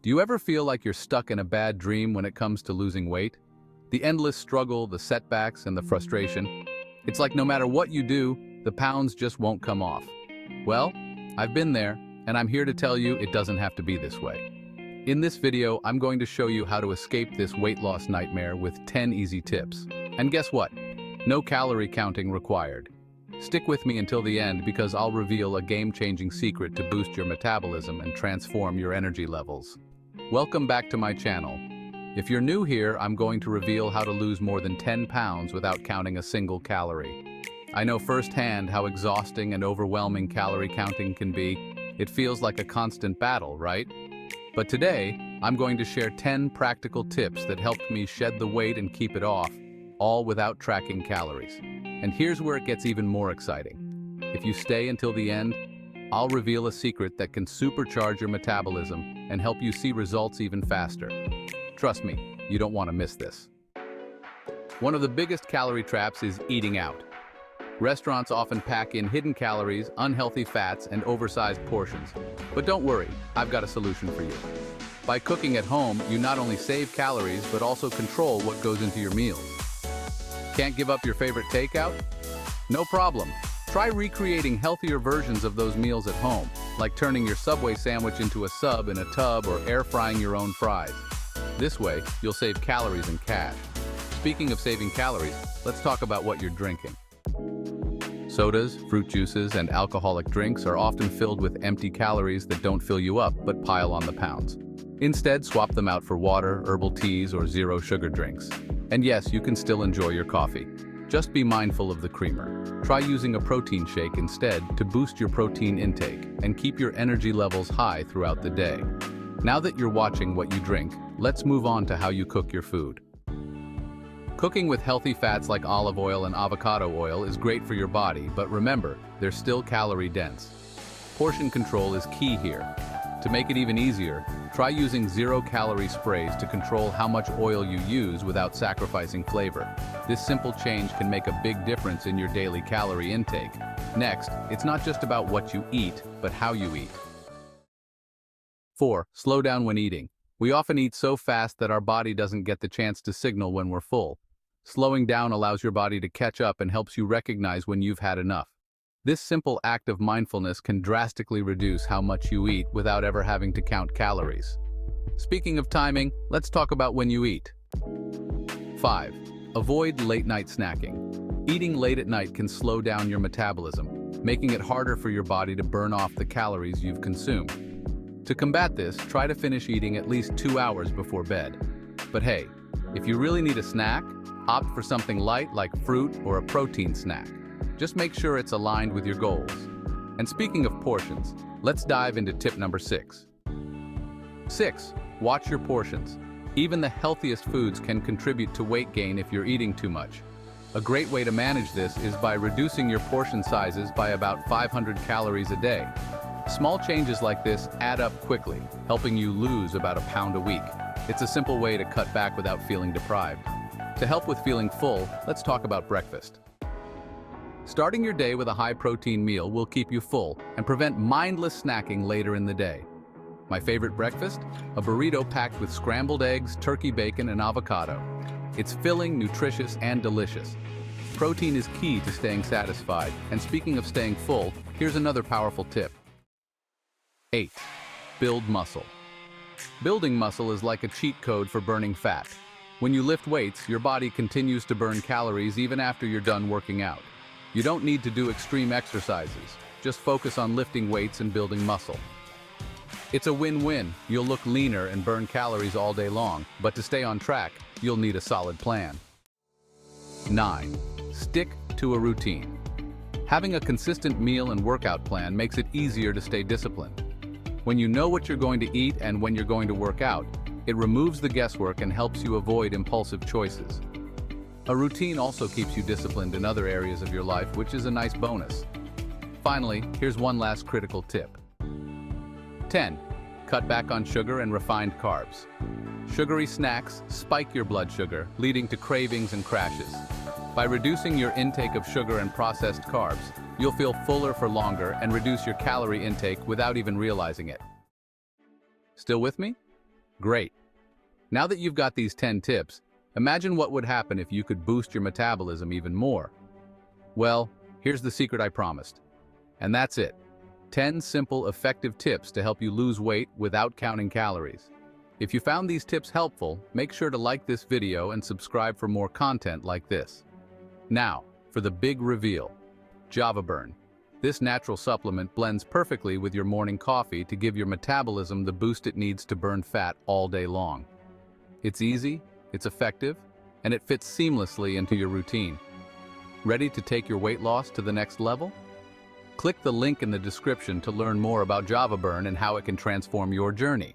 Do you ever feel like you're stuck in a bad dream when it comes to losing weight? The endless struggle, the setbacks, and the frustration. It's like no matter what you do, the pounds just won't come off. Well, I've been there, and I'm here to tell you it doesn't have to be this way. In this video, I'm going to show you how to escape this weight loss nightmare with 10 easy tips. And guess what? No calorie counting required. Stick with me until the end because I'll reveal a game-changing secret to boost your metabolism and transform your energy levels. Welcome back to my channel. If you're new here, I'm going to reveal how to lose more than 10 pounds without counting a single calorie. I know firsthand how exhausting and overwhelming calorie counting can be. It feels like a constant battle, right? But today, I'm going to share 10 practical tips that helped me shed the weight and keep it off, all without tracking calories. And here's where it gets even more exciting. If you stay until the end, I'll reveal a secret that can supercharge your metabolism and help you see results even faster. Trust me, you don't want to miss this. One of the biggest calorie traps is eating out. Restaurants often pack in hidden calories, unhealthy fats, and oversized portions. But don't worry, I've got a solution for you. By cooking at home, you not only save calories, but also control what goes into your meals. Can't give up your favorite takeout? No problem. Try recreating healthier versions of those meals at home, like turning your Subway sandwich into a sub in a tub or air frying your own fries. This way, you'll save calories and cash. Speaking of saving calories, let's talk about what you're drinking. Sodas, fruit juices, and alcoholic drinks are often filled with empty calories that don't fill you up but pile on the pounds. Instead, swap them out for water, herbal teas, or zero-sugar drinks. And yes, you can still enjoy your coffee. Just be mindful of the creamer. Try using a protein shake instead to boost your protein intake and keep your energy levels high throughout the day. Now that you're watching what you drink, let's move on to how you cook your food. Cooking with healthy fats like olive oil and avocado oil is great for your body, but remember, they're still calorie-dense. Portion control is key here. To make it even easier, try using zero-calorie sprays to control how much oil you use without sacrificing flavor. This simple change can make a big difference in your daily calorie intake. Next, it's not just about what you eat, but how you eat. 4. Slow down when eating. We often eat so fast that our body doesn't get the chance to signal when we're full. Slowing down allows your body to catch up and helps you recognize when you've had enough. This simple act of mindfulness can drastically reduce how much you eat without ever having to count calories. Speaking of timing, let's talk about when you eat. 5. Avoid late-night snacking. Eating late at night can slow down your metabolism, making it harder for your body to burn off the calories you've consumed. To combat this, try to finish eating at least 2 hours before bed. But hey, if you really need a snack, opt for something light like fruit or a protein snack. Just make sure it's aligned with your goals. And speaking of portions, let's dive into tip number 6. 6. Watch your portions. Even the healthiest foods can contribute to weight gain if you're eating too much. A great way to manage this is by reducing your portion sizes by about 500 calories a day. Small changes like this add up quickly, helping you lose about a pound a week. It's a simple way to cut back without feeling deprived. To help with feeling full, let's talk about breakfast. Starting your day with a high-protein meal will keep you full and prevent mindless snacking later in the day. My favorite breakfast? A burrito packed with scrambled eggs, turkey bacon, and avocado. It's filling, nutritious, and delicious. Protein is key to staying satisfied, and speaking of staying full, here's another powerful tip. 8. Build muscle. Building muscle is like a cheat code for burning fat. When you lift weights, your body continues to burn calories even after you're done working out. You don't need to do extreme exercises. Just focus on lifting weights and building muscle. It's a win-win. You'll look leaner and burn calories all day long, but to stay on track, you'll need a solid plan. 9. Stick to a routine. Having a consistent meal and workout plan makes it easier to stay disciplined. When you know what you're going to eat and when you're going to work out, it removes the guesswork and helps you avoid impulsive choices. A routine also keeps you disciplined in other areas of your life, which is a nice bonus. Finally, here's one last critical tip. 10. Cut back on sugar and refined carbs. Sugary snacks spike your blood sugar, leading to cravings and crashes. By reducing your intake of sugar and processed carbs, you'll feel fuller for longer and reduce your calorie intake without even realizing it. Still with me? Great. Now that you've got these 10 tips, imagine what would happen if you could boost your metabolism even more. Well, here's the secret I promised. And that's it. 10 simple, effective tips to help you lose weight without counting calories. If you found these tips helpful, make sure to like this video and subscribe for more content like this. Now, for the big reveal. Java Burn. This natural supplement blends perfectly with your morning coffee to give your metabolism the boost it needs to burn fat all day long. It's easy, it's effective, and it fits seamlessly into your routine. Ready to take your weight loss to the next level? Click the link in the description to learn more about Java Burn and how it can transform your journey.